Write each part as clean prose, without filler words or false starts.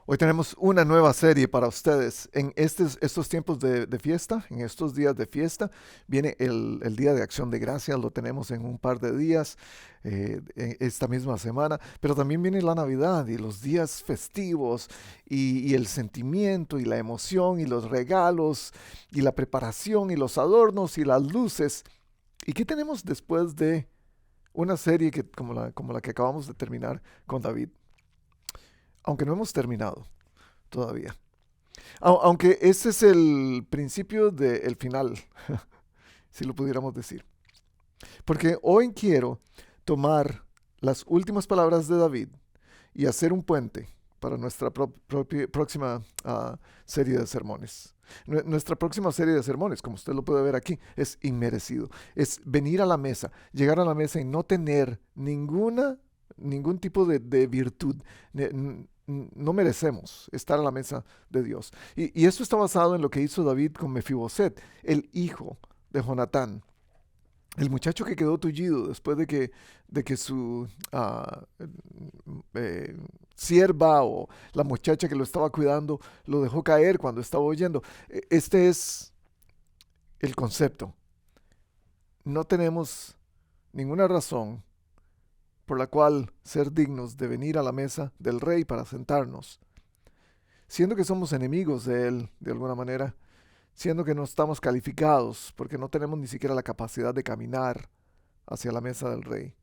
Hoy tenemos una nueva serie para ustedes. En estos tiempos de fiesta, en estos días de fiesta, viene el Día de Acción de Gracias, lo tenemos en un par de días, esta misma semana, pero también viene la Navidad y los días festivos y el sentimiento y la emoción y los regalos y la preparación y los adornos y las luces. ¿Y qué tenemos después de una serie como la que acabamos de terminar con David? Aunque no hemos terminado todavía. Aunque ese es el principio del final, si lo pudiéramos decir. Porque hoy quiero tomar las últimas palabras de David y hacer un puente para nuestra próxima serie de sermones. Nuestra próxima serie de sermones, como usted lo puede ver aquí, es inmerecido. Es venir a la mesa, llegar a la mesa y no tener ningún tipo de virtud. No merecemos estar a la mesa de Dios. Y esto está basado en lo que hizo David con Mefiboset, el hijo de Jonatán, el muchacho que quedó tullido después de que su eh, sierva o la muchacha que lo estaba cuidando lo dejó caer cuando estaba oyendo. Este es el concepto. No tenemos ninguna razón por la cual ser dignos de venir a la mesa del rey para sentarnos, siendo que somos enemigos de él de alguna manera, siendo que no estamos calificados porque no tenemos ni siquiera la capacidad de caminar hacia la mesa del rey,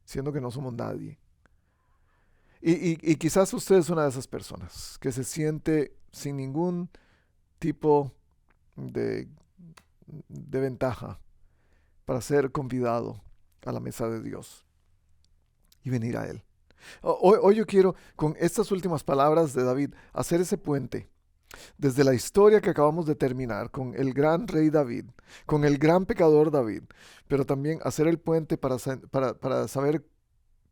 siendo que no somos nadie. Y quizás usted es una de esas personas que se siente sin ningún tipo de, de ventaja para ser convidado a la mesa de Dios y venir a Él. Hoy yo quiero, con estas últimas palabras de David, hacer ese puente desde la historia que acabamos de terminar con el gran rey David, con el gran pecador David, pero también hacer el puente para saber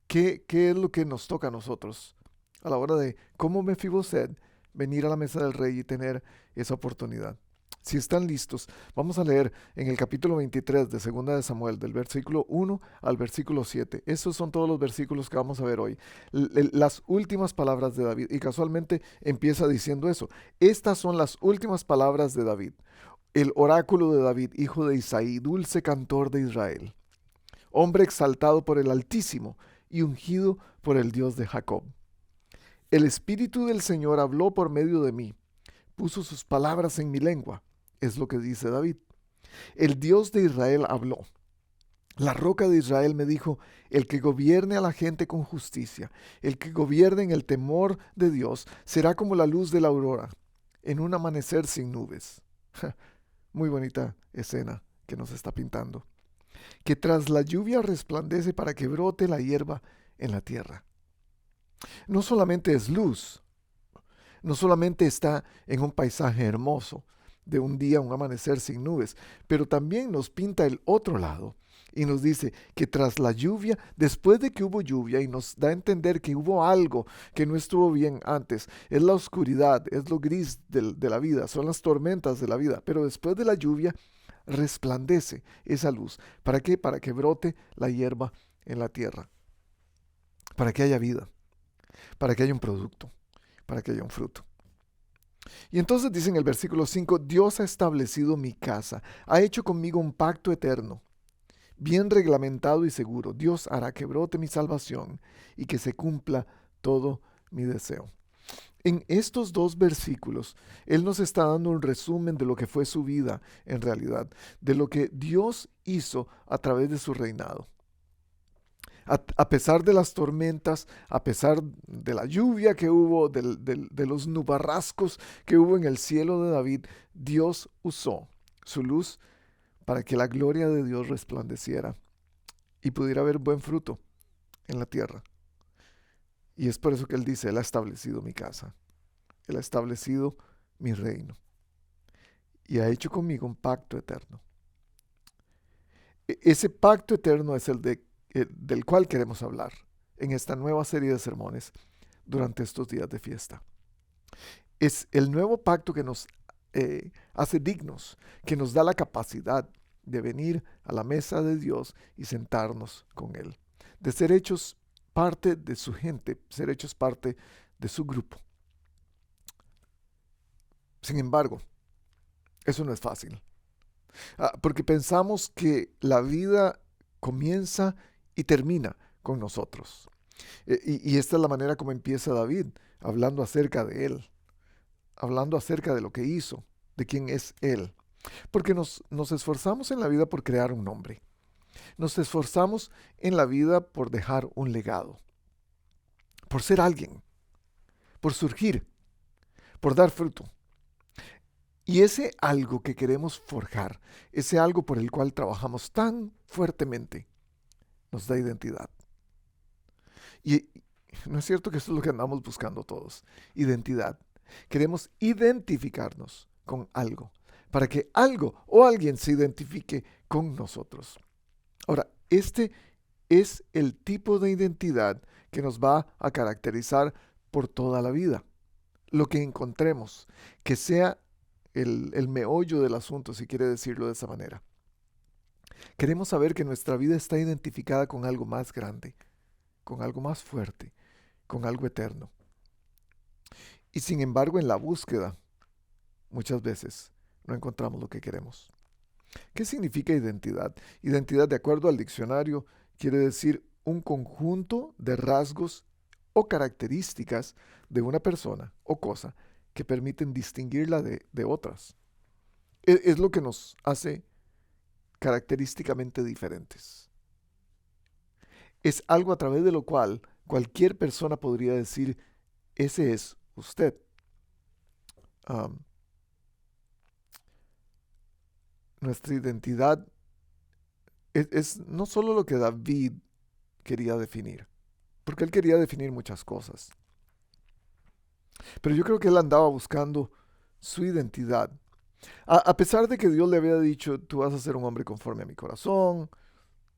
qué es lo que nos toca a nosotros a la hora de cómo Mefiboset venir a la mesa del rey y tener esa oportunidad. Si están listos, vamos a leer en el capítulo 23 de Segunda de Samuel, del versículo 1 al versículo 7. Esos son todos los versículos que vamos a ver hoy. Las últimas palabras de David. Y casualmente empieza diciendo eso. Estas son las últimas palabras de David. El oráculo de David, hijo de Isaí, dulce cantor de Israel. Hombre exaltado por el Altísimo y ungido por el Dios de Jacob. El Espíritu del Señor habló por medio de mí, puso sus palabras en mi lengua, es lo que dice David. El Dios de Israel habló. La roca de Israel me dijo, el que gobierne a la gente con justicia, el que gobierne en el temor de Dios, será como la luz de la aurora, en un amanecer sin nubes. Muy bonita escena que nos está pintando. Que tras la lluvia resplandece para que brote la hierba en la tierra. No solamente es luz, no solamente está en un paisaje hermoso, de un día, un amanecer sin nubes, pero también nos pinta el otro lado y nos dice que tras la lluvia, después de que hubo lluvia y nos da a entender que hubo algo que no estuvo bien antes, es la oscuridad, es lo gris de la vida, son las tormentas de la vida, pero después de la lluvia resplandece esa luz. ¿Para qué? Para que brote la hierba en la tierra, para que haya vida, para que haya un producto, para que haya un fruto. Y entonces dice en el versículo 5, Dios ha establecido mi casa, ha hecho conmigo un pacto eterno, bien reglamentado y seguro. Dios hará que brote mi salvación y que se cumpla todo mi deseo. En estos dos versículos, Él nos está dando un resumen de lo que fue su vida en realidad, de lo que Dios hizo a través de su reinado. A pesar de las tormentas, a pesar de la lluvia que hubo, de los nubarrascos que hubo en el cielo de David, Dios usó su luz para que la gloria de Dios resplandeciera y pudiera haber buen fruto en la tierra. Y es por eso que Él dice, Él ha establecido mi casa, Él ha establecido mi reino y ha hecho conmigo un pacto eterno. Ese pacto eterno es del cual queremos hablar en esta nueva serie de sermones durante estos días de fiesta. Es el nuevo pacto que nos hace dignos, que nos da la capacidad de venir a la mesa de Dios y sentarnos con Él, de ser hechos parte de su gente, ser hechos parte de su grupo. Sin embargo, eso no es fácil. Porque pensamos que la vida comienza y termina con nosotros. Y esta es la manera como empieza David, hablando acerca de él, hablando acerca de lo que hizo, de quién es él. Porque nos esforzamos en la vida por crear un nombre. Nos esforzamos en la vida por dejar un legado, por ser alguien, por surgir, por dar fruto. Y ese algo que queremos forjar, ese algo por el cual trabajamos tan fuertemente, nos da identidad. Y no es cierto que eso es lo que andamos buscando todos, identidad. Queremos identificarnos con algo, para que algo o alguien se identifique con nosotros. Ahora, este es el tipo de identidad que nos va a caracterizar por toda la vida. Lo que encontremos, que sea el meollo del asunto, si quiere decirlo de esa manera. Queremos saber que nuestra vida está identificada con algo más grande, con algo más fuerte, con algo eterno. Y sin embargo, en la búsqueda, muchas veces no encontramos lo que queremos. ¿Qué significa identidad? Identidad, de acuerdo al diccionario, quiere decir un conjunto de rasgos o características de una persona o cosa que permiten distinguirla de otras. Es lo que nos hace característicamente diferentes. Es algo a través de lo cual cualquier persona podría decir, ese es usted. Nuestra identidad es no solo lo que David quería definir, porque él quería definir muchas cosas. Pero yo creo que él andaba buscando su identidad. A pesar de que Dios le había dicho, tú vas a ser un hombre conforme a mi corazón,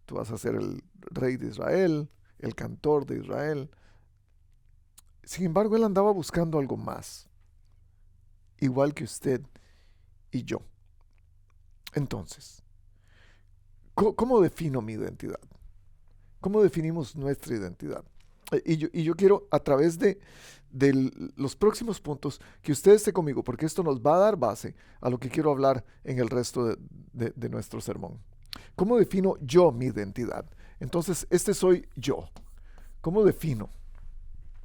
tú vas a ser el rey de Israel, el cantor de Israel. Sin embargo, él andaba buscando algo más, igual que usted y yo. Entonces, ¿cómo defino mi identidad? ¿Cómo definimos nuestra identidad? Y yo quiero, a través de los próximos puntos, que usted esté conmigo, porque esto nos va a dar base a lo que quiero hablar en el resto de nuestro sermón. ¿Cómo defino yo mi identidad? Entonces, este soy yo. ¿Cómo defino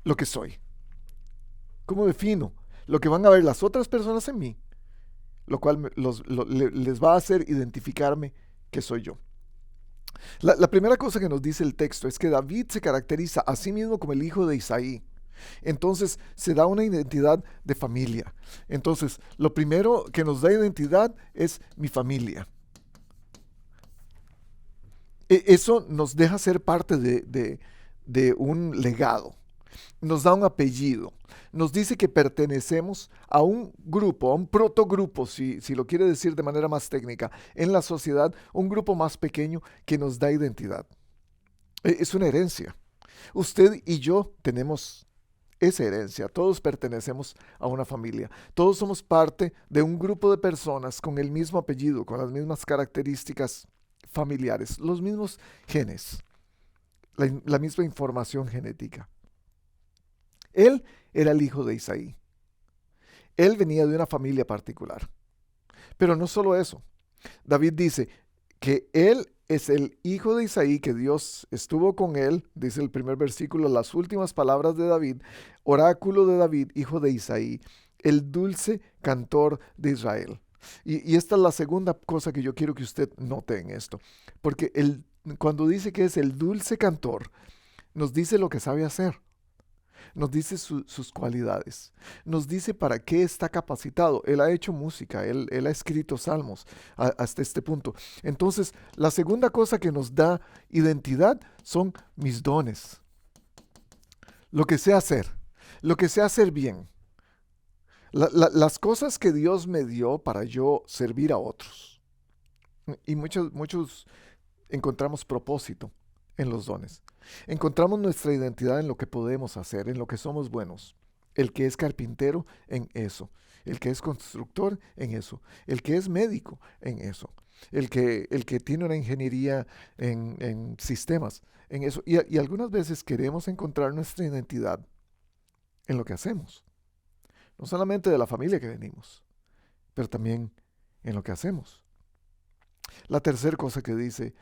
lo que soy? ¿Cómo defino lo que van a ver las otras personas en mí? Lo cual les va a hacer identificarme que soy yo. La primera cosa que nos dice el texto es que David se caracteriza a sí mismo como el hijo de Isaí. Entonces se da una identidad de familia. Entonces, lo primero que nos da identidad es mi familia. Eso nos deja ser parte de un legado. Nos da un apellido. Nos dice que pertenecemos a un grupo, a un protogrupo, si lo quiere decir de manera más técnica, en la sociedad, un grupo más pequeño que nos da identidad. Es una herencia. Usted y yo tenemos esa herencia. Todos pertenecemos a una familia. Todos somos parte de un grupo de personas con el mismo apellido, con las mismas características familiares, los mismos genes, la misma información genética. Él era el hijo de Isaí. Él venía de una familia particular. Pero no solo eso. David dice que él es el hijo de Isaí, que Dios estuvo con él, dice el primer versículo, las últimas palabras de David, oráculo de David, hijo de Isaí, el dulce cantor de Israel. Y esta es la segunda cosa que yo quiero que usted note en esto. Porque cuando dice que es el dulce cantor, nos dice lo que sabe hacer. Nos dice sus cualidades, nos dice para qué está capacitado. Él ha hecho música, él ha escrito salmos hasta este punto. Entonces, la segunda cosa que nos da identidad son mis dones. Lo que sé hacer, lo que sé hacer bien. Las cosas que Dios me dio para yo servir a otros. Y muchos encontramos propósito en los dones. Encontramos nuestra identidad en lo que podemos hacer, en lo que somos buenos. El que es carpintero, en eso. El que es constructor, en eso. El que es médico, en eso. El que tiene una ingeniería en sistemas, en eso. Y algunas veces queremos encontrar nuestra identidad en lo que hacemos. No solamente de la familia que venimos, pero también en lo que hacemos. La tercera cosa que dice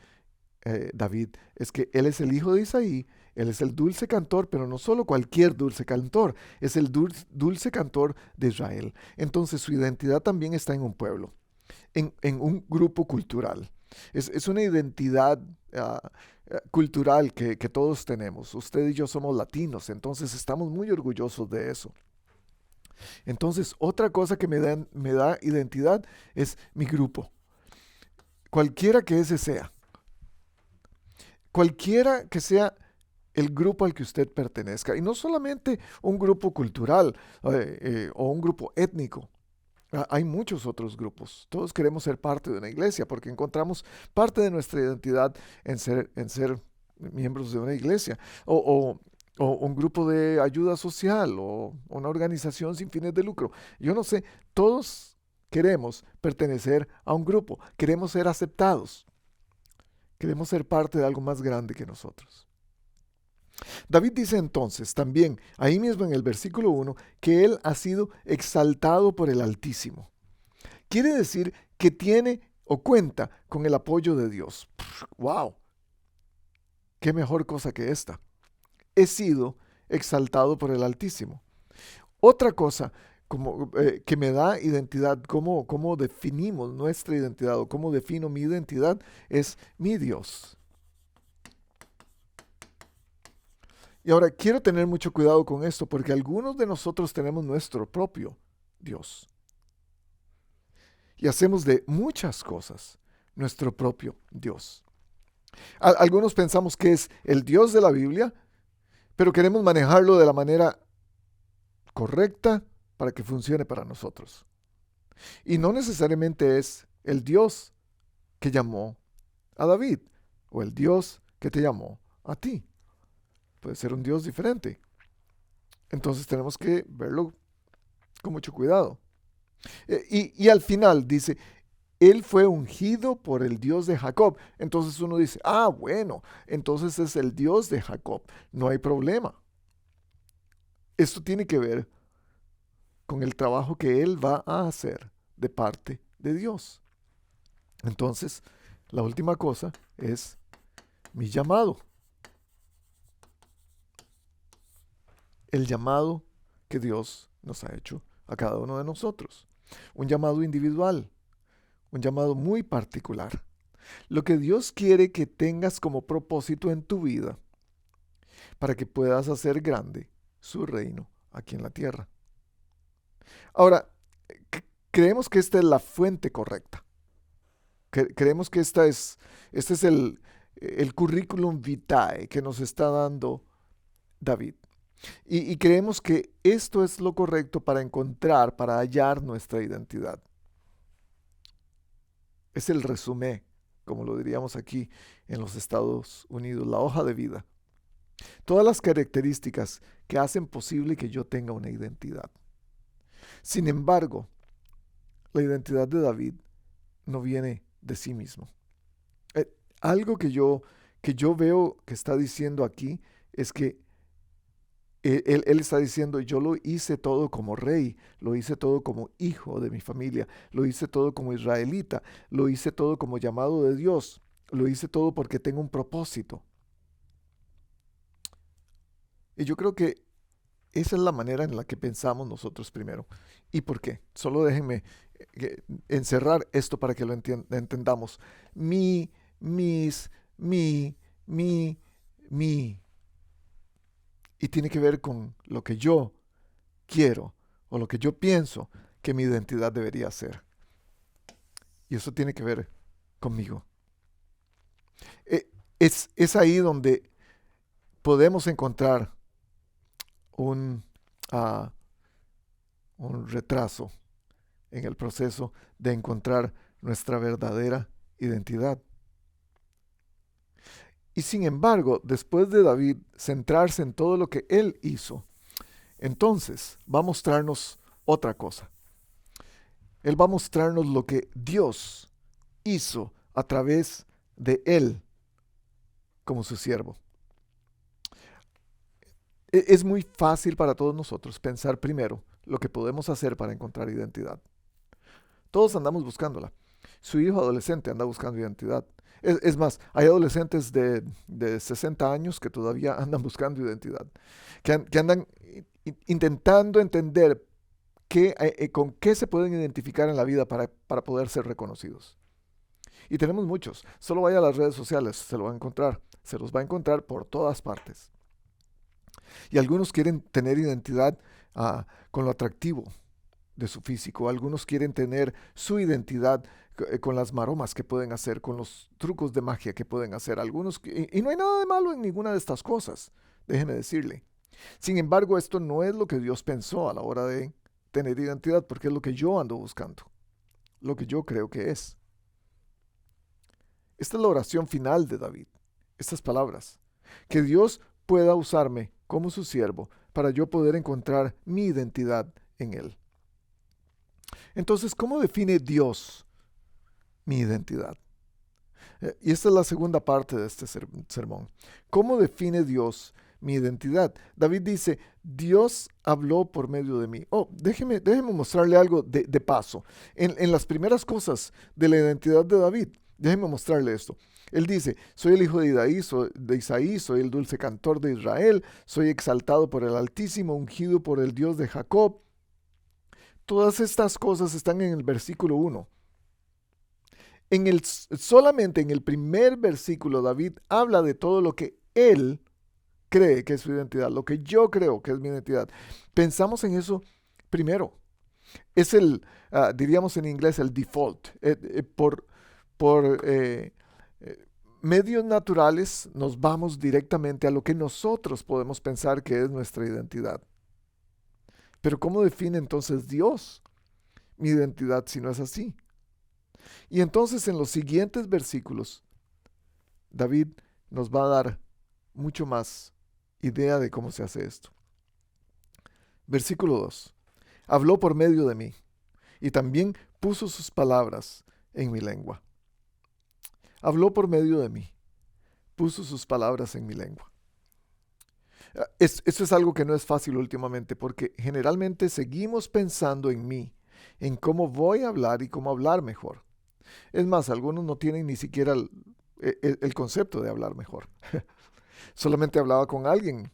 David es que él es el hijo de Isaí, él es el dulce cantor, pero no solo cualquier dulce cantor, es el dulce cantor de Israel. Entonces su identidad también está en un pueblo, en un grupo cultural. Es una identidad cultural que todos tenemos. Usted y yo somos latinos, entonces estamos muy orgullosos de eso. Entonces, otra cosa que me da identidad es mi grupo. Cualquiera que ese sea. Cualquiera que sea el grupo al que usted pertenezca. Y no solamente un grupo cultural o un grupo étnico. Hay muchos otros grupos. Todos queremos ser parte de una iglesia porque encontramos parte de nuestra identidad en ser miembros de una iglesia. O un grupo de ayuda social o una organización sin fines de lucro. Yo no sé, todos queremos pertenecer a un grupo. Queremos ser aceptados. Queremos ser parte de algo más grande que nosotros. David dice entonces también, ahí mismo en el versículo 1, que él ha sido exaltado por el Altísimo. Quiere decir que tiene o cuenta con el apoyo de Dios. ¡Wow! ¿Qué mejor cosa que esta? He sido exaltado por el Altísimo. Otra cosa que me da identidad, cómo definimos nuestra identidad o cómo defino mi identidad, es mi Dios. Y ahora quiero tener mucho cuidado con esto porque algunos de nosotros tenemos nuestro propio Dios. Y hacemos de muchas cosas nuestro propio Dios. Algunos pensamos que es el Dios de la Biblia, pero queremos manejarlo de la manera correcta para que funcione para nosotros. Y no necesariamente es el Dios que llamó a David o el Dios que te llamó a ti. Puede ser un Dios diferente. Entonces tenemos que verlo con mucho cuidado. Y al final dice, él fue ungido por el Dios de Jacob. Entonces uno dice, bueno, entonces es el Dios de Jacob. No hay problema. Esto tiene que ver con el trabajo que él va a hacer de parte de Dios. Entonces, la última cosa es mi llamado. El llamado que Dios nos ha hecho a cada uno de nosotros. Un llamado individual, un llamado muy particular. Lo que Dios quiere que tengas como propósito en tu vida para que puedas hacer grande su reino aquí en la tierra. Ahora, creemos que esta es la fuente correcta. Creemos que este es el currículum vitae que nos está dando David. Y creemos que esto es lo correcto para encontrar, para hallar nuestra identidad. Es el resumen, como lo diríamos aquí en los Estados Unidos, la hoja de vida. Todas las características que hacen posible que yo tenga una identidad. Sin embargo, la identidad de David no viene de sí mismo. Algo que yo veo que está diciendo aquí es que él está diciendo, yo lo hice todo como rey, lo hice todo como hijo de mi familia, lo hice todo como israelita, lo hice todo como llamado de Dios, lo hice todo porque tengo un propósito. Y yo creo que esa es la manera en la que pensamos nosotros primero. ¿Y por qué? Solo déjenme encerrar esto para que lo entendamos. Mi, mis, mi. Y tiene que ver con lo que yo quiero o lo que yo pienso que mi identidad debería ser. Y eso tiene que ver conmigo. Es ahí donde podemos encontrar un retraso en el proceso de encontrar nuestra verdadera identidad. Y sin embargo, después de David centrarse en todo lo que él hizo, entonces va a mostrarnos otra cosa. Él va a mostrarnos lo que Dios hizo a través de él como su siervo. Es muy fácil para todos nosotros pensar primero lo que podemos hacer para encontrar identidad. Todos andamos buscándola. Su hijo adolescente anda buscando identidad. Es más, hay adolescentes de 60 años que todavía andan buscando identidad, que andan intentando entender con qué se pueden identificar en la vida para poder ser reconocidos. Y tenemos muchos. Solo vaya a las redes sociales, se lo va a encontrar. Se los va a encontrar por todas partes. Y algunos quieren tener identidad con lo atractivo de su físico. Algunos quieren tener su identidad con las maromas que pueden hacer, con los trucos de magia que pueden hacer. Y no hay nada de malo en ninguna de estas cosas, déjeme decirle. Sin embargo, esto no es lo que Dios pensó a la hora de tener identidad, porque es lo que yo ando buscando, lo que yo creo que es. Esta es la oración final de David. Estas palabras. Que Dios pueda usarme como su siervo para yo poder encontrar mi identidad en Él. Entonces, ¿cómo define Dios mi identidad? Y esta es la segunda parte de este sermón. ¿Cómo define Dios mi identidad? David dice, Dios habló por medio de mí. Déjeme mostrarle algo de paso. En las primeras cosas de la identidad de David, déjeme mostrarle esto. Él dice, soy el hijo de Isaí, soy el dulce cantor de Israel, soy exaltado por el Altísimo, ungido por el Dios de Jacob. Todas estas cosas están en el versículo 1. Solamente en el primer versículo David habla de todo lo que él cree que es su identidad, lo que yo creo que es mi identidad. Pensamos en eso primero. Es diríamos en inglés, el default. Por medios naturales nos vamos directamente a lo que nosotros podemos pensar que es nuestra identidad. Pero ¿cómo define entonces Dios mi identidad si no es así? Y entonces en los siguientes versículos, David nos va a dar mucho más idea de cómo se hace esto. Versículo 2. Habló por medio de mí y también puso sus palabras en mi lengua. Habló por medio de mí, puso sus palabras en mi lengua. Eso es algo que no es fácil últimamente porque generalmente seguimos pensando en mí, en cómo voy a hablar y cómo hablar mejor. Es más, algunos no tienen ni siquiera el concepto de hablar mejor. Solamente hablaba con alguien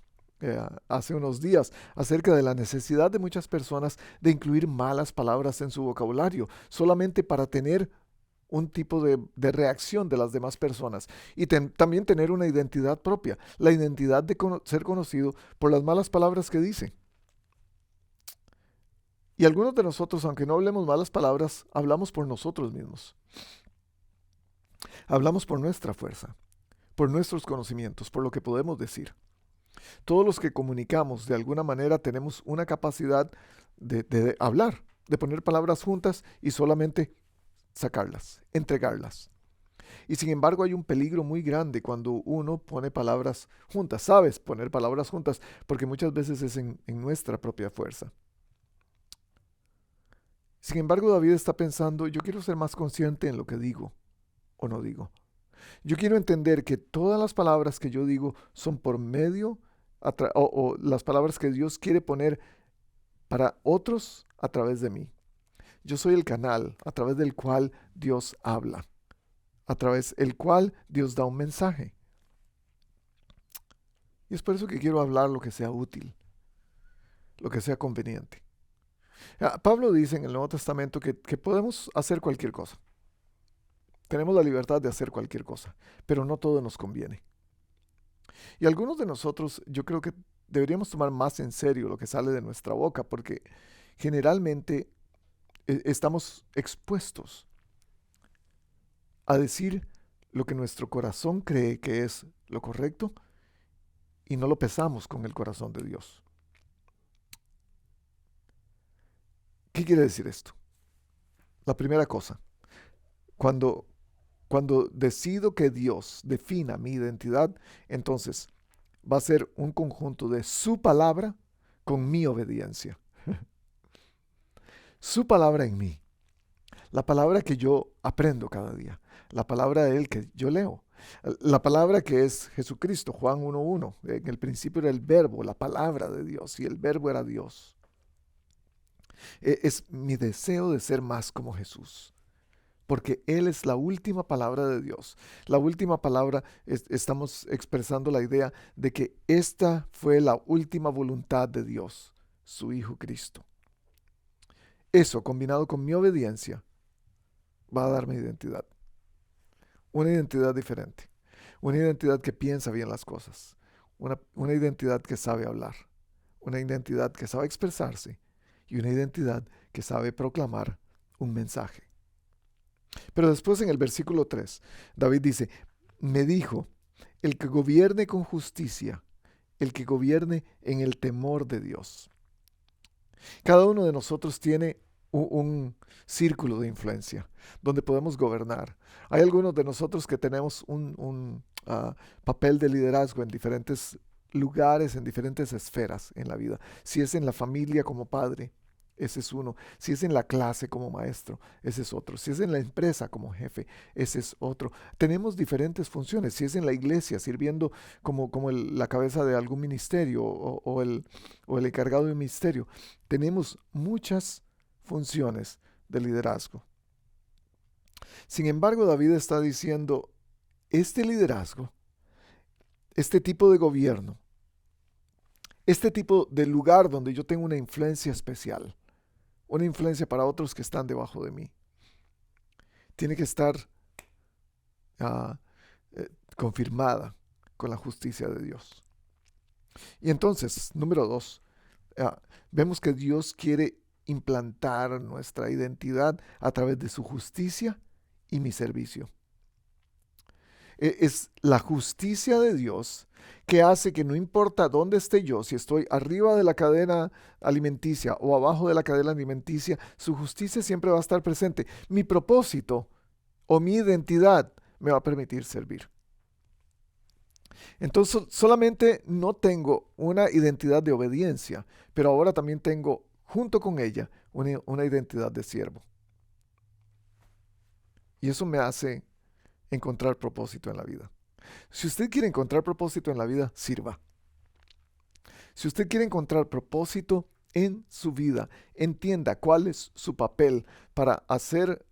hace unos días acerca de la necesidad de muchas personas de incluir malas palabras en su vocabulario, solamente para tener un tipo de reacción de las demás personas y también tener una identidad propia, la identidad de ser conocido por las malas palabras que dice. Y algunos de nosotros, aunque no hablemos malas palabras, hablamos por nosotros mismos. Hablamos por nuestra fuerza, por nuestros conocimientos, por lo que podemos decir. Todos los que comunicamos de alguna manera tenemos una capacidad de hablar, de poner palabras juntas y solamente sacarlas, entregarlas. Y sin embargo hay un peligro muy grande cuando uno pone palabras juntas. Sabes poner palabras juntas porque muchas veces es en nuestra propia fuerza. Sin embargo, David está pensando, yo quiero ser más consciente en lo que digo o no digo. Yo quiero entender que todas las palabras que yo digo son por medio o las palabras que Dios quiere poner para otros a través de mí. Yo soy el canal a través del cual Dios habla, a través del cual Dios da un mensaje. Y es por eso que quiero hablar lo que sea útil, lo que sea conveniente. Pablo dice en el Nuevo Testamento que podemos hacer cualquier cosa. Tenemos la libertad de hacer cualquier cosa, pero no todo nos conviene. Y algunos de nosotros, yo creo que deberíamos tomar más en serio lo que sale de nuestra boca, porque generalmente estamos expuestos a decir lo que nuestro corazón cree que es lo correcto y no lo pesamos con el corazón de Dios. ¿Qué quiere decir esto? La primera cosa, cuando decido que Dios defina mi identidad, entonces va a ser un conjunto de su palabra con mi obediencia. Su palabra en mí. La palabra que yo aprendo cada día. La palabra de Él que yo leo. La palabra que es Jesucristo, Juan 1:1, en el principio era el verbo, la palabra de Dios, y el verbo era Dios. Es mi deseo de ser más como Jesús, porque Él es la última palabra de Dios. La última palabra, estamos expresando la idea de que esta fue la última voluntad de Dios, su Hijo Cristo. Eso, combinado con mi obediencia, va a darme identidad. Una identidad diferente. Una identidad que piensa bien las cosas. Una identidad que sabe hablar. Una identidad que sabe expresarse. Y una identidad que sabe proclamar un mensaje. Pero después en el versículo 3, David dice, me dijo, el que gobierne con justicia, el que gobierne en el temor de Dios. Cada uno de nosotros tiene un círculo de influencia donde podemos gobernar. Hay algunos de nosotros que tenemos un papel de liderazgo en diferentes lugares, en diferentes esferas en la vida. Si es en la familia como padre, ese es uno. Si es en la clase como maestro, ese es otro. Si es en la empresa como jefe, ese es otro. Tenemos diferentes funciones. Si es en la iglesia, sirviendo como la cabeza de algún ministerio o el encargado de un ministerio, tenemos muchas funciones de liderazgo. Sin embargo, David está diciendo, este liderazgo, este tipo de gobierno, este tipo de lugar donde yo tengo una influencia especial, una influencia para otros que están debajo de mí, tiene que estar uh, confirmada con la justicia de Dios. Y entonces, número 2, vemos que Dios quiere implantar nuestra identidad a través de su justicia y mi servicio. Es la justicia de Dios que hace que no importa dónde esté yo, si estoy arriba de la cadena alimenticia o abajo de la cadena alimenticia, su justicia siempre va a estar presente. Mi propósito o mi identidad me va a permitir servir. Entonces solamente no tengo una identidad de obediencia, pero ahora también tengo junto con ella una identidad de siervo. Y eso me hace encontrar propósito en la vida. Si usted quiere encontrar propósito en la vida, sirva. Si usted quiere encontrar propósito en su vida, entienda cuál es su papel para hacer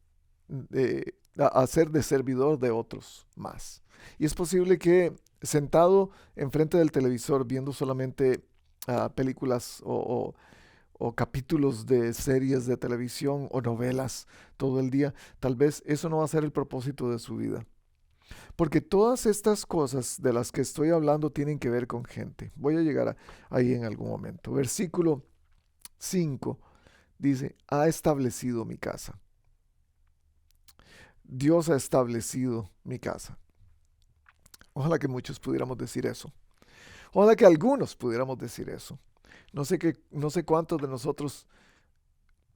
de servidor de otros más. Y es posible que sentado enfrente del televisor viendo solamente películas o capítulos de series de televisión o novelas todo el día, tal vez eso no va a ser el propósito de su vida. Porque todas estas cosas de las que estoy hablando tienen que ver con gente. Voy a llegar ahí en algún momento. Versículo 5 dice, ha establecido mi casa. Dios ha establecido mi casa. Ojalá que muchos pudiéramos decir eso. Ojalá que algunos pudiéramos decir eso. No sé cuántos de nosotros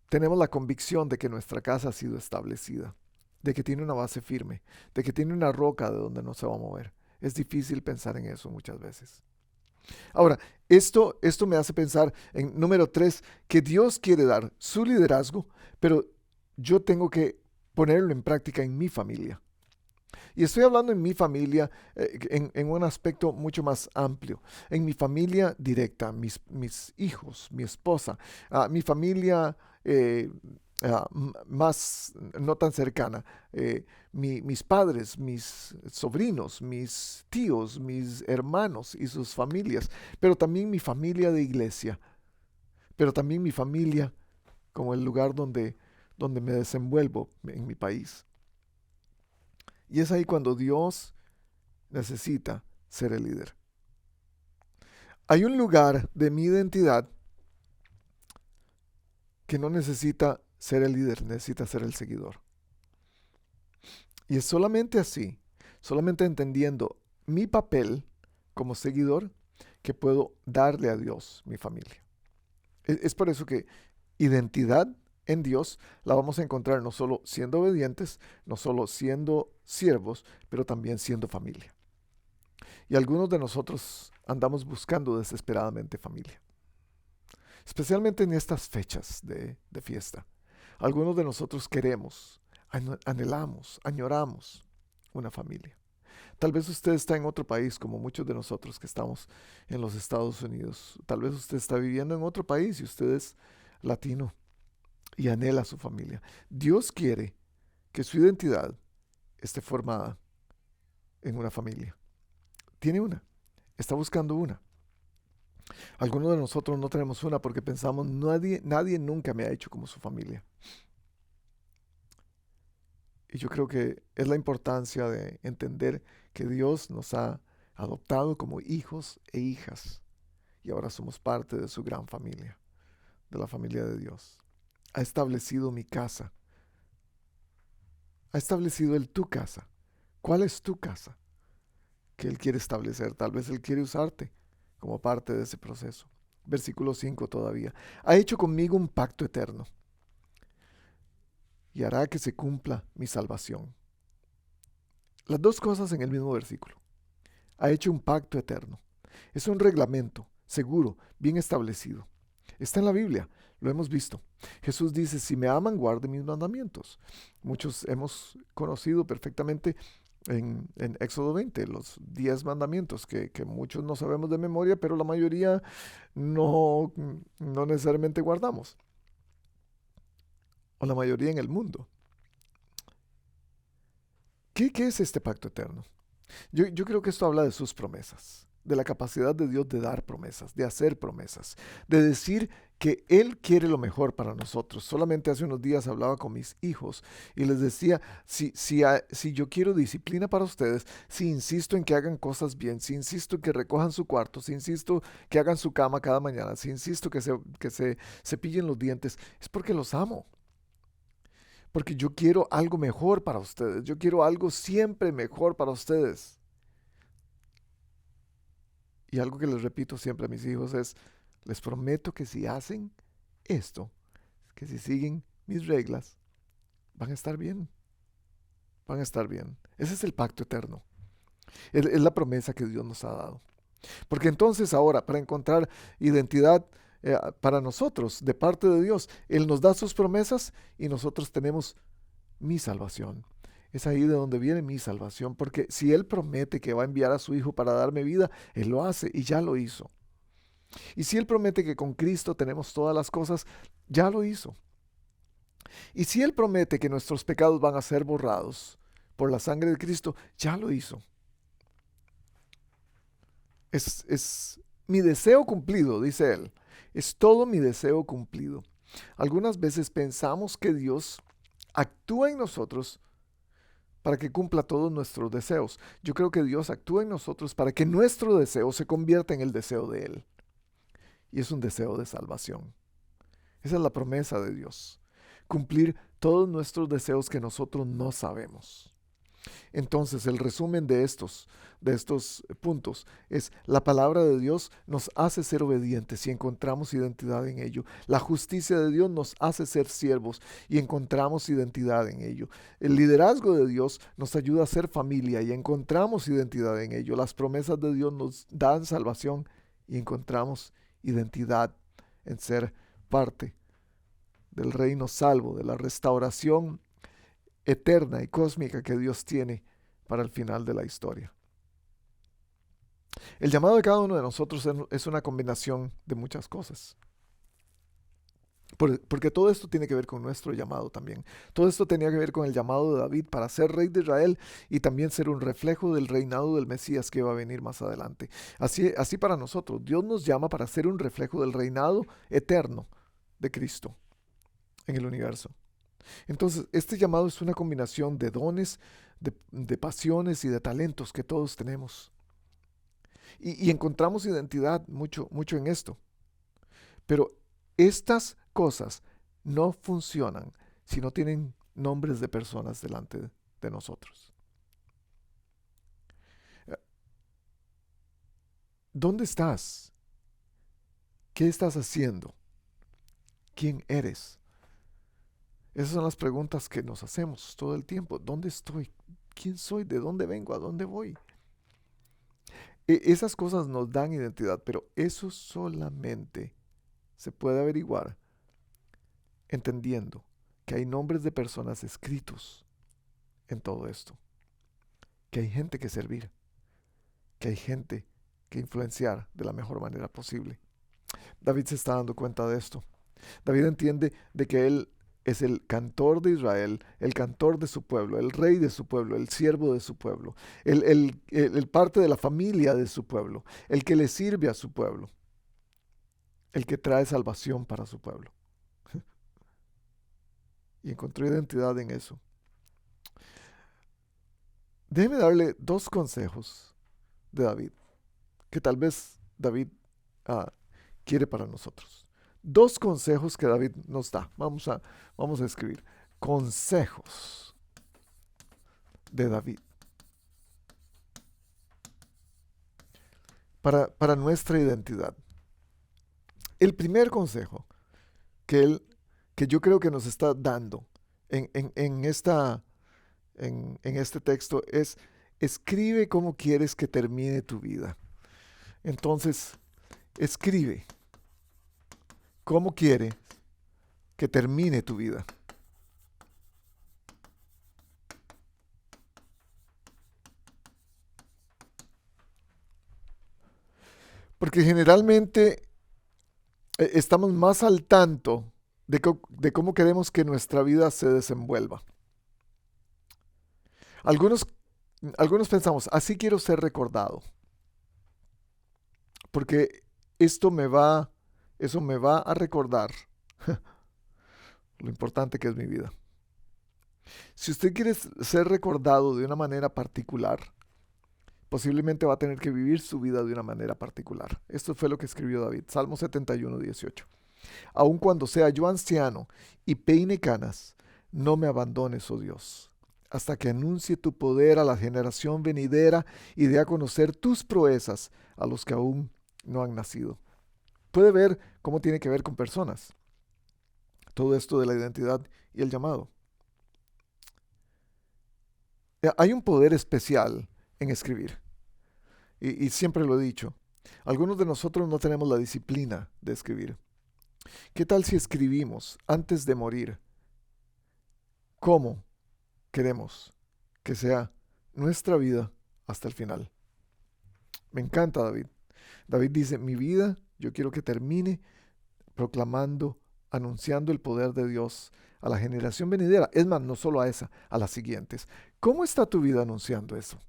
tenemos la convicción de que nuestra casa ha sido establecida, de que tiene una base firme, de que tiene una roca de donde no se va a mover. Es difícil pensar en eso muchas veces. Ahora, esto me hace pensar en número 3, que Dios quiere dar su liderazgo, pero yo tengo que ponerlo en práctica en mi familia. Y estoy hablando en mi familia en un aspecto mucho más amplio. En mi familia directa, mis hijos, mi esposa, mi familia más no tan cercana, mis padres, mis sobrinos, mis tíos, mis hermanos y sus familias, pero también mi familia de iglesia, pero también mi familia como el lugar donde me desenvuelvo en mi país. Y es ahí cuando Dios necesita ser el líder. Hay un lugar de mi identidad que no necesita ser el líder, necesita ser el seguidor. Y es solamente así, solamente entendiendo mi papel como seguidor, que puedo darle a Dios mi familia. Es por eso que identidad en Dios la vamos a encontrar no solo siendo obedientes, no solo siendo siervos, pero también siendo familia. Y algunos de nosotros andamos buscando desesperadamente familia, especialmente en estas fechas de fiesta. Algunos de nosotros queremos, anhelamos, añoramos una familia. Tal vez usted está en otro país, como muchos de nosotros que estamos en los Estados Unidos. Tal vez usted está viviendo en otro país y usted es latino y anhela a su familia. Dios quiere que su identidad esté formada en una familia. Tiene una, está buscando una. Algunos de nosotros no tenemos una porque pensamos, nadie nunca me ha hecho como su familia. Y yo creo que es la importancia de entender que Dios nos ha adoptado como hijos e hijas. Y ahora somos parte de su gran familia, de la familia de Dios. Ha establecido mi casa. Ha establecido Él tu casa. ¿Cuál es tu casa que Él quiere establecer? Tal vez Él quiere usarte como parte de ese proceso. Versículo 5 todavía. Ha hecho conmigo un pacto eterno y hará que se cumpla mi salvación. Las dos cosas en el mismo versículo. Ha hecho un pacto eterno. Es un reglamento seguro, bien establecido. Está en la Biblia, lo hemos visto. Jesús dice, si me aman, guarden mis mandamientos. Muchos hemos conocido perfectamente en Éxodo 20, los 10 mandamientos, que muchos no sabemos de memoria, pero la mayoría no necesariamente guardamos. O la mayoría en el mundo. ¿Qué es este pacto eterno? Yo creo que esto habla de sus promesas, de la capacidad de Dios de dar promesas, de hacer promesas, de decir que Él quiere lo mejor para nosotros. Solamente hace unos días hablaba con mis hijos y les decía, si yo quiero disciplina para ustedes, si insisto en que hagan cosas bien, si insisto en que recojan su cuarto, si insisto que hagan su cama cada mañana, si insisto que se cepillen los dientes, es porque los amo. Porque yo quiero algo mejor para ustedes. Yo quiero algo siempre mejor para ustedes. Y algo que les repito siempre a mis hijos es, les prometo que si hacen esto, que si siguen mis reglas, van a estar bien. Van a estar bien. Ese es el pacto eterno. Es la promesa que Dios nos ha dado. Porque entonces ahora, para encontrar identidad para nosotros, de parte de Dios, Él nos da sus promesas y nosotros tenemos mi salvación. Es ahí de donde viene mi salvación, porque si Él promete que va a enviar a su Hijo para darme vida, Él lo hace y ya lo hizo. Y si Él promete que con Cristo tenemos todas las cosas, ya lo hizo. Y si Él promete que nuestros pecados van a ser borrados por la sangre de Cristo, ya lo hizo. Es mi deseo cumplido, dice Él. Es todo mi deseo cumplido. Algunas veces pensamos que Dios actúa en nosotros para que cumpla todos nuestros deseos. Yo creo que Dios actúa en nosotros para que nuestro deseo se convierta en el deseo de Él. Y es un deseo de salvación. Esa es la promesa de Dios. Cumplir todos nuestros deseos que nosotros no sabemos. Entonces, el resumen de estos puntos es: la palabra de Dios nos hace ser obedientes y encontramos identidad en ello. La justicia de Dios nos hace ser siervos y encontramos identidad en ello. El liderazgo de Dios nos ayuda a ser familia y encontramos identidad en ello. Las promesas de Dios nos dan salvación y encontramos identidad en ser parte del reino salvo, de la restauración eterna y cósmica que Dios tiene para el final de la historia. El llamado de cada uno de nosotros es una combinación de muchas cosas. Porque todo esto tiene que ver con nuestro llamado también. Todo esto tenía que ver con el llamado de David para ser rey de Israel y también ser un reflejo del reinado del Mesías que va a venir más adelante. Así para nosotros, Dios nos llama para ser un reflejo del reinado eterno de Cristo en el universo. Entonces, este llamado es una combinación de dones, de pasiones y de talentos que todos tenemos. Y encontramos identidad mucho en esto. Pero estas cosas no funcionan si no tienen nombres de personas delante de nosotros. ¿Dónde estás? ¿Qué estás haciendo? ¿Quién eres? Esas son las preguntas que nos hacemos todo el tiempo. ¿Dónde estoy? ¿Quién soy? ¿De dónde vengo? ¿A dónde voy? Esas cosas nos dan identidad, pero eso solamente se puede averiguar entendiendo que hay nombres de personas escritos en todo esto, que hay gente que servir, que hay gente que influenciar de la mejor manera posible. David se está dando cuenta de esto. David entiende de que él es el cantor de Israel, el cantor de su pueblo, el rey de su pueblo, el siervo de su pueblo, el parte de la familia de su pueblo, el que le sirve a su pueblo, el que trae salvación para su pueblo. Y encontró identidad en eso. Déjeme darle dos consejos de David, que tal vez David quiere para nosotros. Dos consejos que David nos da. Vamos a escribir. Consejos de David. Para nuestra identidad. El primer consejo que yo creo que nos está dando en este texto es: escribe cómo quieres que termine tu vida. Entonces, escribe cómo quiere que termine tu vida. Porque generalmente estamos más al tanto de cómo queremos que nuestra vida se desenvuelva. Algunos pensamos, así quiero ser recordado, porque eso me va a recordar lo importante que es mi vida. Si usted quiere ser recordado de una manera particular, posiblemente va a tener que vivir su vida de una manera particular. Esto fue lo que escribió David, Salmo 71, 18. Aun cuando sea yo anciano y peine canas, no me abandones, oh Dios, hasta que anuncie tu poder a la generación venidera y dé a conocer tus proezas a los que aún no han nacido. Puede ver cómo tiene que ver con personas. Todo esto de la identidad y el llamado. Hay un poder especial en escribir. Y siempre lo he dicho. Algunos de nosotros no tenemos la disciplina de escribir. ¿Qué tal si escribimos antes de morir cómo queremos que sea nuestra vida hasta el final? Me encanta David. David dice, mi vida yo quiero que termine proclamando, anunciando el poder de Dios a la generación venidera. Es más, no solo a esa, a las siguientes. ¿Cómo está tu vida anunciando eso?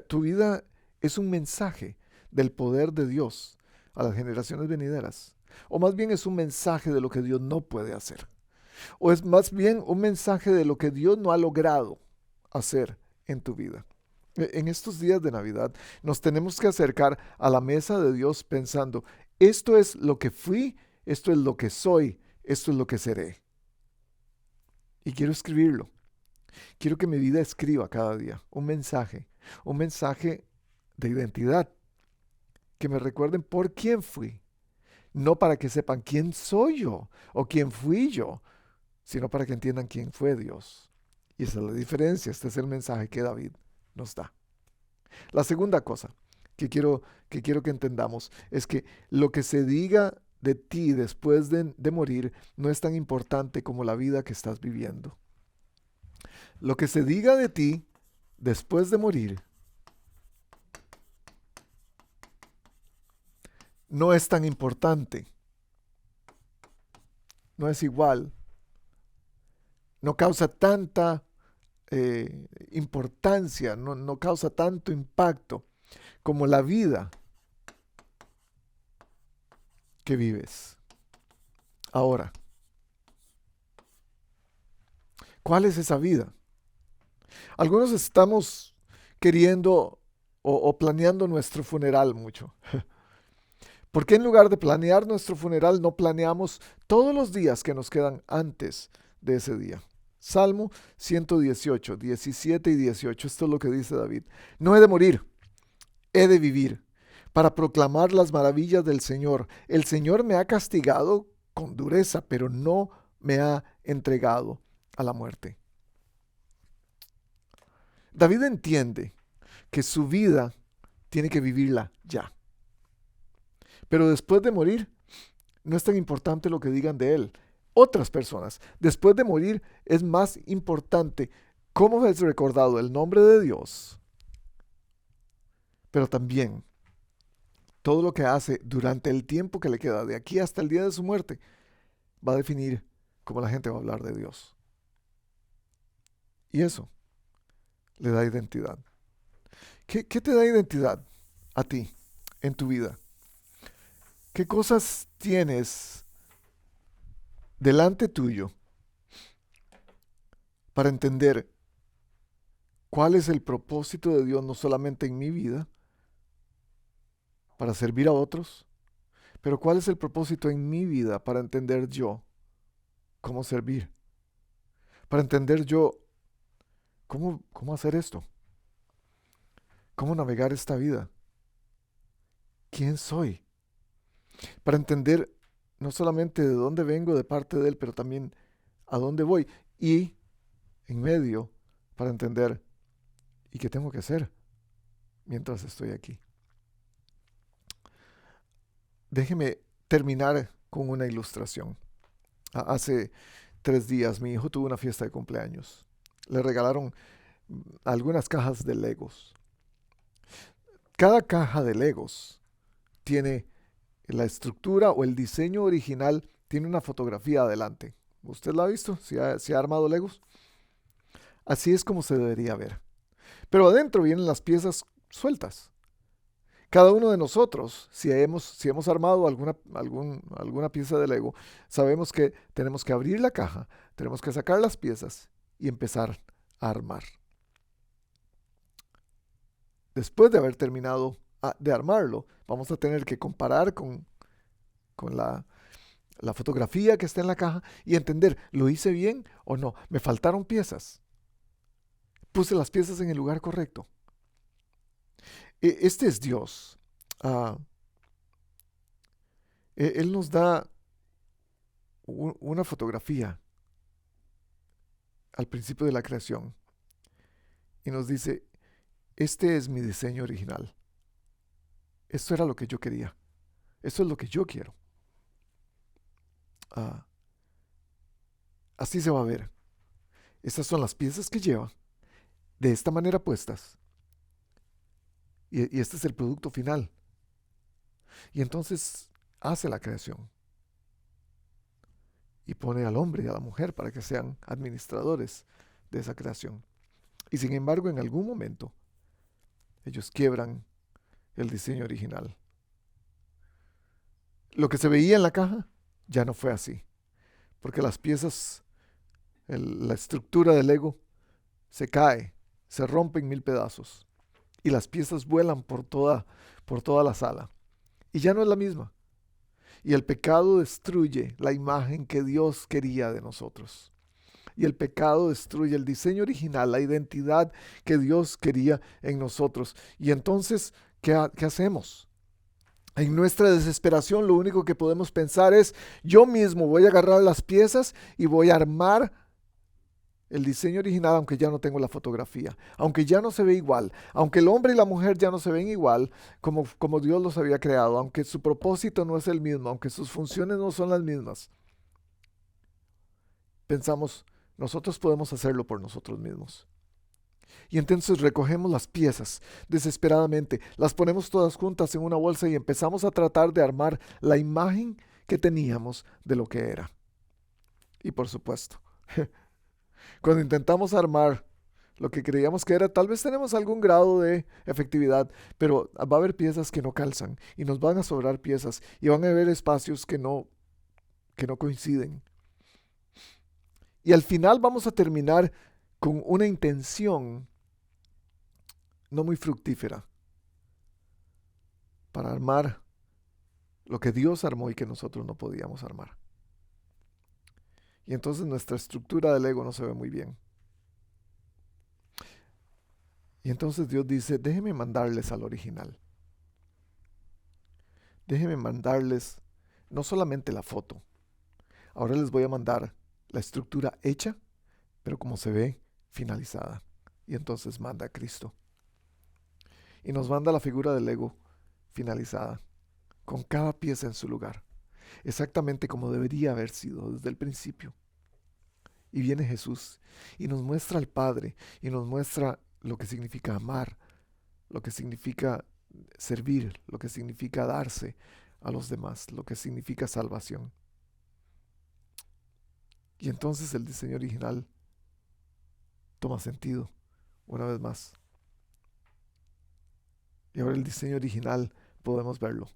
Tu vida es un mensaje del poder de Dios a las generaciones venideras. O más bien es un mensaje de lo que Dios no puede hacer. O es más bien un mensaje de lo que Dios no ha logrado hacer en tu vida. En estos días de Navidad nos tenemos que acercar a la mesa de Dios pensando, esto es lo que fui, esto es lo que soy, esto es lo que seré. Y quiero escribirlo. Quiero que mi vida escriba cada día un mensaje de identidad, que me recuerden por quién fui, no para que sepan quién soy yo o quién fui yo, sino para que entiendan quién fue Dios. Y esa es la diferencia, este es el mensaje que David nos da. La segunda cosa que quiero que entendamos es que lo que se diga de ti después de morir no es tan importante como la vida que estás viviendo. Lo que se diga de ti después de morir no es tan importante. No es igual. No causa tanta importancia, no causa tanto impacto como la vida que vives. Ahora, ¿cuál es esa vida? Algunos estamos queriendo o planeando nuestro funeral mucho. ¿Por qué en lugar de planear nuestro funeral no planeamos todos los días que nos quedan antes de ese día? Salmo 118, 17 y 18. Esto es lo que dice David. No he de morir, he de vivir para proclamar las maravillas del Señor. El Señor me ha castigado con dureza, pero no me ha entregado a la muerte. David entiende que su vida tiene que vivirla ya. Pero después de morir, no es tan importante lo que digan de él otras personas. Después de morir es más importante cómo es recordado el nombre de Dios, pero también todo lo que hace durante el tiempo que le queda, de aquí hasta el día de su muerte, va a definir cómo la gente va a hablar de Dios. Y eso le da identidad. ¿Qué te da identidad a ti en tu vida? ¿Qué cosas tienes delante tuyo para entender cuál es el propósito de Dios no solamente en mi vida, para servir a otros, pero cuál es el propósito en mi vida para entender yo cómo servir, para entender yo cómo hacer esto, cómo navegar esta vida, quién soy, para entender no solamente de dónde vengo de parte de Él, pero también a dónde voy y en medio para entender y qué tengo que hacer mientras estoy aquí. Déjeme terminar con una ilustración. Hace 3 días mi hijo tuvo una fiesta de cumpleaños. Le regalaron algunas cajas de Legos. Cada caja de Legos tiene la estructura o el diseño original, tiene una fotografía adelante. ¿Usted la ha visto? ¿Si ha armado Legos? Así es como se debería ver. Pero adentro vienen las piezas sueltas. Cada uno de nosotros, si hemos armado alguna pieza de Lego, sabemos que tenemos que abrir la caja, tenemos que sacar las piezas y empezar a armar. Después de haber terminado de armarlo, vamos a tener que comparar con la fotografía que está en la caja y entender, ¿lo hice bien o no? ¿Me faltaron piezas? ¿Puse las piezas en el lugar correcto? Este es Dios. Ah, Él nos da una fotografía al principio de la creación y nos dice, este es mi diseño original. Esto era lo que yo quería. Esto es lo que yo quiero. Ah, Así se va a ver. Estas son las piezas que lleva, de esta manera puestas. Y este es el producto final. Y entonces hace la creación. Y pone al hombre y a la mujer para que sean administradores de esa creación. Y sin embargo, en algún momento, ellos quiebran el diseño original. Lo que se veía en la caja ya no fue así. Porque las piezas, la estructura del Lego se cae, se rompe en 1000 pedazos. Y las piezas vuelan por toda la sala. Y ya no es la misma. Y el pecado destruye la imagen que Dios quería de nosotros. Y el pecado destruye el diseño original, la identidad que Dios quería en nosotros. Y entonces, ¿qué hacemos? En nuestra desesperación, lo único que podemos pensar es, yo mismo voy a agarrar las piezas y voy a armar el diseño original, aunque ya no tengo la fotografía, aunque ya no se ve igual, aunque el hombre y la mujer ya no se ven igual como Dios los había creado, aunque su propósito no es el mismo, aunque sus funciones no son las mismas. Pensamos, nosotros podemos hacerlo por nosotros mismos. Y entonces recogemos las piezas desesperadamente, las ponemos todas juntas en una bolsa y empezamos a tratar de armar la imagen que teníamos de lo que era. Y por supuesto, cuando intentamos armar lo que creíamos que era, tal vez tenemos algún grado de efectividad, pero va a haber piezas que no calzan y nos van a sobrar piezas y van a haber espacios que no coinciden. Y al final vamos a terminar con una intención no muy fructífera para armar lo que Dios armó y que nosotros no podíamos armar. Y entonces nuestra estructura del ego no se ve muy bien. Y entonces Dios dice, déjeme mandarles al original. Déjeme mandarles no solamente la foto. Ahora les voy a mandar la estructura hecha, pero como se ve, finalizada. Y entonces manda a Cristo. Y nos manda la figura del ego finalizada, con cada pieza en su lugar, exactamente como debería haber sido desde el principio. Y viene Jesús y nos muestra al Padre y nos muestra lo que significa amar, lo que significa servir, lo que significa darse a los demás, lo que significa salvación. Y entonces el diseño original toma sentido una vez más. Y ahora el diseño original podemos verlo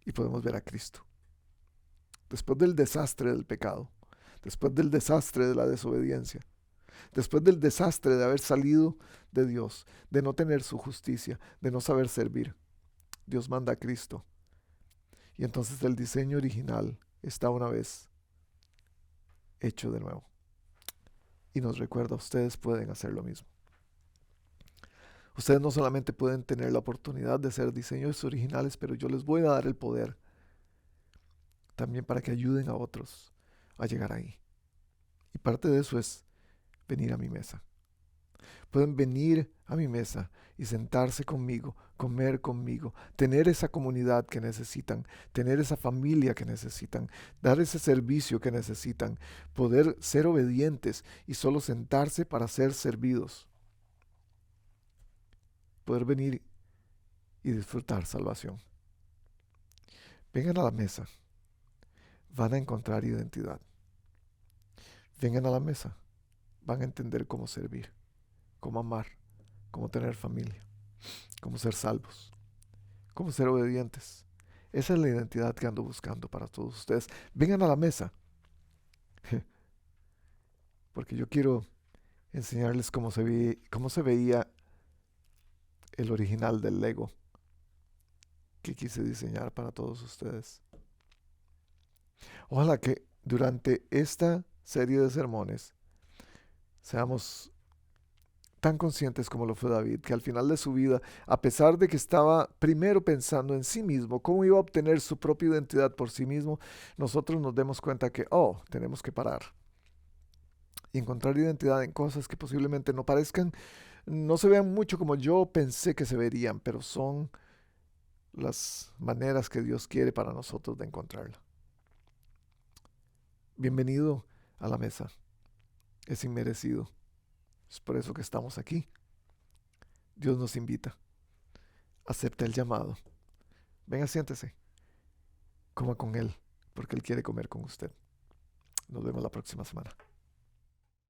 y podemos ver a Cristo. Después del desastre del pecado, después del desastre de la desobediencia, después del desastre de haber salido de Dios, de no tener su justicia, de no saber servir, Dios manda a Cristo. Y entonces el diseño original está una vez hecho de nuevo. Y nos recuerda, ustedes pueden hacer lo mismo. Ustedes no solamente pueden tener la oportunidad de ser diseños originales, pero yo les voy a dar el poder también para que ayuden a otros a llegar ahí. Y parte de eso es venir a mi mesa. Pueden venir a mi mesa y sentarse conmigo, comer conmigo, tener esa comunidad que necesitan, tener esa familia que necesitan, dar ese servicio que necesitan, poder ser obedientes y solo sentarse para ser servidos. Poder venir y disfrutar salvación. Vengan a la mesa. Van a encontrar identidad. Vengan a la mesa. Van a entender cómo servir, cómo amar, cómo tener familia, cómo ser salvos, cómo ser obedientes. Esa es la identidad que ando buscando para todos ustedes. Vengan a la mesa. Porque yo quiero enseñarles cómo se veía el original del Lego que quise diseñar para todos ustedes. Ojalá que durante esta serie de sermones seamos tan conscientes como lo fue David, que al final de su vida, a pesar de que estaba primero pensando en sí mismo, cómo iba a obtener su propia identidad por sí mismo, nosotros nos demos cuenta que, tenemos que parar y encontrar identidad en cosas que posiblemente no parezcan, no se vean mucho como yo pensé que se verían, pero son las maneras que Dios quiere para nosotros de encontrarla. Bienvenido a la mesa. Es inmerecido. Es por eso que estamos aquí. Dios nos invita. Acepta el llamado. Venga, siéntese. Coma con Él, porque Él quiere comer con usted. Nos vemos la próxima semana.